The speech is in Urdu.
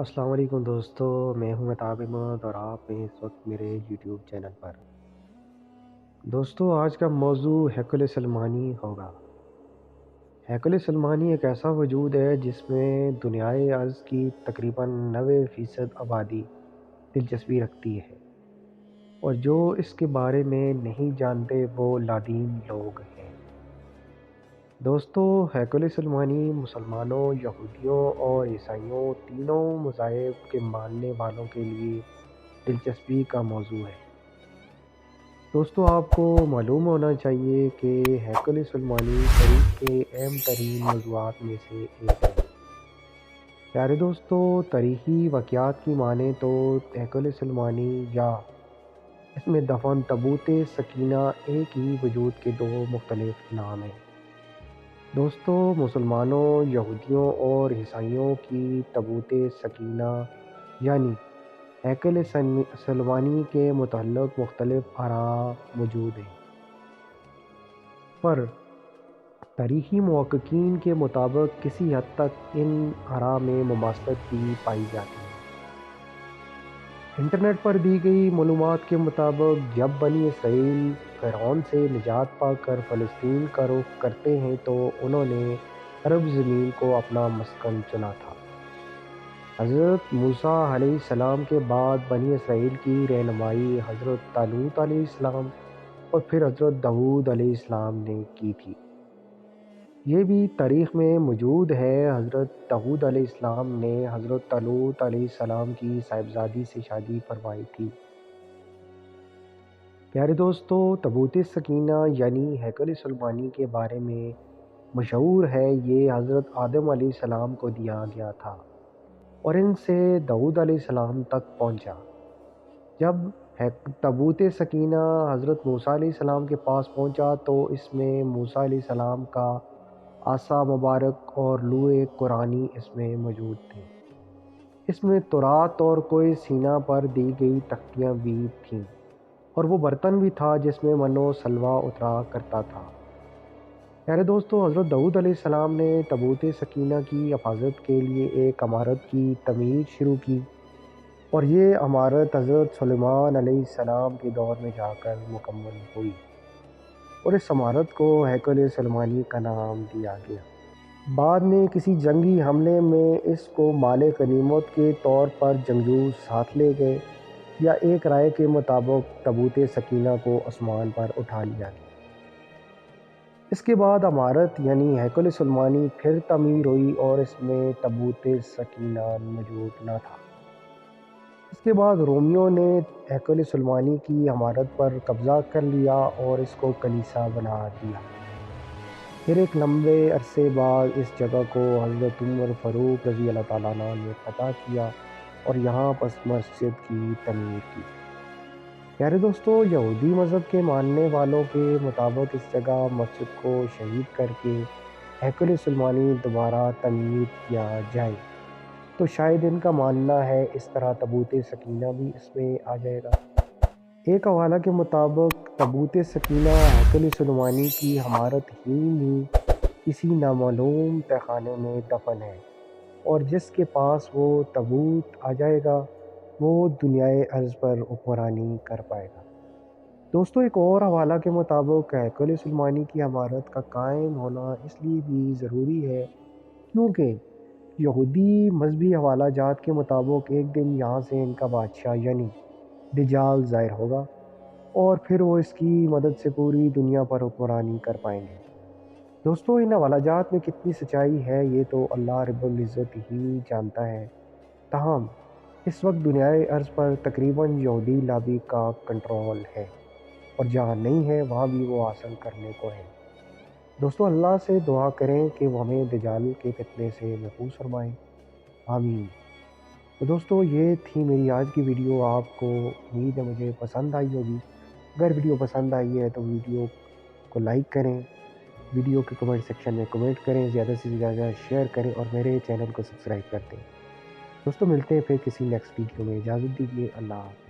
السلام علیکم دوستو، میں ہوں مطاب احمد اور آپ ہیں اس وقت میرے یوٹیوب چینل پر۔ دوستو آج کا موضوع ہیکل سلیمانی ہوگا۔ ہیکل سلیمانی ایک ایسا وجود ہے جس میں دنیائے ارض کی تقریباً 90% آبادی دلچسپی رکھتی ہے، اور جو اس کے بارے میں نہیں جانتے وہ لادین لوگ ہیں۔ دوستو ہیکل سلیمانی مسلمانوں، یہودیوں اور عیسائیوں تینوں مذاہب کے ماننے والوں کے لیے دلچسپی کا موضوع ہے۔ دوستو آپ کو معلوم ہونا چاہیے کہ ہیکل سلیمانی تاریخ کے اہم ترین موضوعات میں سے ایک ہے۔ پیارے دوستو، تاریخی واقعات کی مانیں تو ہیکل سلیمانی یا اس میں دفن تابوت سکینہ ایک ہی وجود کے دو مختلف نام ہیں۔ دوستو مسلمانوں، یہودیوں اور عیسائیوں کی تابوت سکینہ یعنی ہیکل سلیمانی کے متعلق مختلف آراء موجود ہیں، پر تاریخی محققین کے مطابق کسی حد تک ان آراء میں مماثلت بھی پائی جاتی ہے۔ انٹرنیٹ پر دی گئی معلومات کے مطابق جب بنی اسرائیل فرعون سے نجات پا کر فلسطین کا رخ کرتے ہیں تو انہوں نے عرب زمین کو اپنا مسکن چنا تھا۔ حضرت موسیٰ علیہ السلام کے بعد بنی اسرائیل کی رہنمائی حضرت طالوت علیہ السلام اور پھر حضرت داؤد علیہ السلام نے کی تھی۔ یہ بھی تاریخ میں موجود ہے، حضرت داؤد علیہ السلام نے حضرت طالوت علیہ السلام کی صاحبزادی سے شادی فرمائی تھی۔ پیارے دوستو، تابوت سکینہ یعنی ہیکل سلیمانی کے بارے میں مشہور ہے یہ حضرت آدم علیہ السلام کو دیا گیا تھا اور ان سے داؤد علیہ السلام تک پہنچا۔ جب تابوت سکینہ حضرت موسیٰ علیہ السلام کے پاس پہنچا تو اس میں موسیٰ علیہ السلام کا عصا مبارک اور لوح قرآنی اس میں موجود تھے۔ اس میں تورات اور کوہ سینا پر دی گئی تختیاں بھی تھیں، اور وہ برتن بھی تھا جس میں من و سلوہ اترا کرتا تھا۔ پیارے دوستو، حضرت داؤد علیہ السلام نے تابوت سکینہ کی حفاظت کے لیے ایک عمارت کی تعمیر شروع کی، اور یہ عمارت حضرت سلیمان علیہ السلام کے دور میں جا کر مکمل ہوئی، اور اس عمارت کو ہیکل سلیمانی کا نام دیا گیا۔ بعد میں کسی جنگی حملے میں اس کو مال غنیمت کے طور پر جنگجو ساتھ لے گئے، یا ایک رائے کے مطابق تابوت سکینہ کو آسمان پر اٹھا لیا گیا۔ اس کے بعد عمارت یعنی ہیکل سلیمانی پھر تعمیر ہوئی اور اس میں تابوت سکینہ موجود نہ تھا۔ اس کے بعد رومیوں نے ہیکل سلیمانی کی عمارت پر قبضہ کر لیا اور اس کو کلیسا بنا دیا۔ پھر ایک لمبے عرصے بعد اس جگہ کو حضرت عمر فاروق رضی اللہ تعالیٰ عنہ نے فتح کیا اور یہاں پس مسجد کی تعمیر کی۔ پیارے دوستو، یہودی مذہب کے ماننے والوں کے مطابق اس جگہ مسجد کو شہید کر کے ہیکل سلیمانی دوبارہ تعمیر کیا جائے، تو شاید ان کا ماننا ہے اس طرح تابوت سکینہ بھی اس میں آ جائے گا۔ ایک حوالہ کے مطابق تابوت سکینہ ہیکل سلیمانی کی عمارت ہی میں کسی نامعلوم تہخانے میں دفن ہے، اور جس کے پاس وہ تابوت آ جائے گا وہ دنیائے ارض پر حکمرانی کر پائے گا۔ دوستو، ایک اور حوالہ کے مطابق ہیکل سلیمانی کی عمارت کا قائم ہونا اس لیے بھی ضروری ہے کیونکہ یہودی مذہبی حوالہ جات کے مطابق ایک دن یہاں سے ان کا بادشاہ یعنی دجال ظاہر ہوگا، اور پھر وہ اس کی مدد سے پوری دنیا پر حکمرانی کر پائیں گے۔ دوستو، ان حوالہ جات میں کتنی سچائی ہے یہ تو اللہ رب العزت ہی جانتا ہے، تاہم اس وقت دنیائے ارض پر تقریباً یہودی لابی کا کنٹرول ہے، اور جہاں نہیں ہے وہاں بھی وہ حاصل کرنے کو ہے۔ دوستو، اللہ سے دعا کریں کہ وہ ہمیں دجال کے فتنے سے محفوظ فرمائیں، آمین۔ تو دوستو، یہ تھی میری آج کی ویڈیو، آپ کو امید ہے مجھے پسند آئی ہوگی۔ اگر ویڈیو پسند آئی ہے تو ویڈیو کو لائک کریں، ویڈیو کے کمنٹ سیکشن میں کمنٹ کریں، زیادہ سے زیادہ شیئر کریں اور میرے چینل کو سبسکرائب کر دیں۔ دوستو، ملتے ہیں پھر کسی نیکسٹ ویڈیو میں، اجازت دیجیے، اللہ حافظ۔